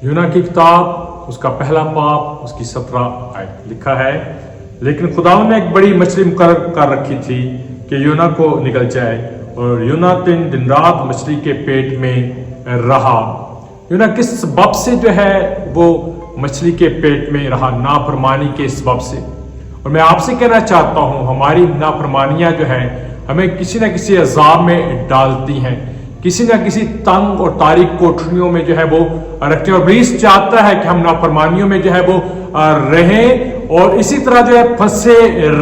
यूना की किताब उसका पहला पाप उसकी 17 आयत लिखा है, लेकिन खुदावंद ने एक बड़ी मछली मुकर्रर कर रखी थी कि यूना को निगल जाए, और यूना दिन रात मछली के पेट में रहा। यूना किस सबब से जो है वो मछली के पेट में रहा? नाफरमानी के सबब से। और मैं आपसे कहना चाहता हूँ, हमारी नाफरमानियाँ जो है हमें किसी न किसी अजाब में डालती हैं, किसी न किसी तंग और तारीक कोठरियों में जो है वो रखते हैं। और इब्लीस चाहता है कि हम नाफरमानियों में जो है वो रहें और इसी तरह जो है फंसे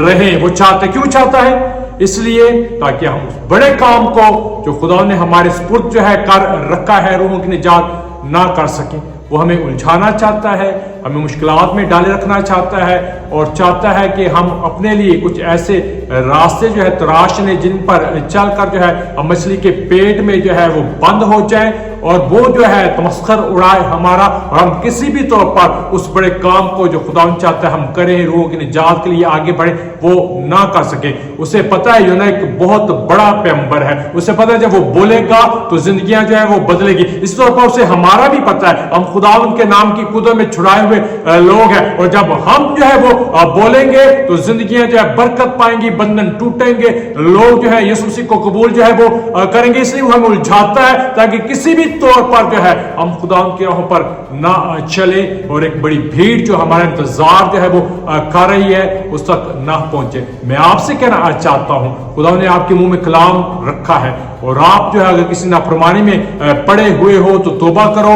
रहें। वो चाहता है, क्यों चाहता है? इसलिए ताकि हम उस बड़े काम को जो खुदा ने हमारे सुपुर्द जो है कर रखा है, रूहों की निजात ना कर सकें। वो हमें उलझाना चाहता है, हमें मुश्किलात में डाले रखना चाहता है, और चाहता है कि हम अपने लिए कुछ ऐसे रास्ते जो है तराश लें जिन पर चलकर जो है मछली के पेट में जो है वो बंद हो जाए, और वो जो है तमस्खर उड़ाए हमारा, और हम किसी भी तौर पर उस बड़े काम को जो खुदा चाहता है हम करें, रूहों की निजात के लिए आगे बढ़े, वो ना कर सके। उसे पता है यूना एक बहुत बड़ा पैगंबर है, उसे पता है जब वो बोलेगा तो जिंदगियां जो है वो बदलेगी। इस तौर पर उसे हमारा भी पता है, हम खुदावंद के नाम की कुदरत में छुड़ाए हुए लोग हैं, और जब हम जो है वो बोलेंगे तो जिंदगियां जो है बरकत पाएंगी, बंधन टूटेंगे, लोग जो है यीशु मसीह को कबूल जो है वो करेंगे। इसलिए वो हमें उलझाता है ताकि किसी भी तौर पर जो है हम खुदा की राहों पर ना चले, और एक बड़ी भीड़ जो हमारा इंतजार जो है वो कर रही है उस तक ना पहुंचे। मैं आपसे कहना चाहता हूं, खुदा ने आपके मुंह में कलाम रखा है, और आप जो है अगर किसी नाफरमानी में पड़े हुए हो तो तौबा करो,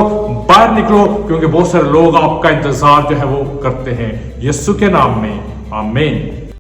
बाहर निकलो, क्योंकि बहुत सारे लोग आपका इंतजार जो है वो करते हैं। यीशु के नाम में आमीन।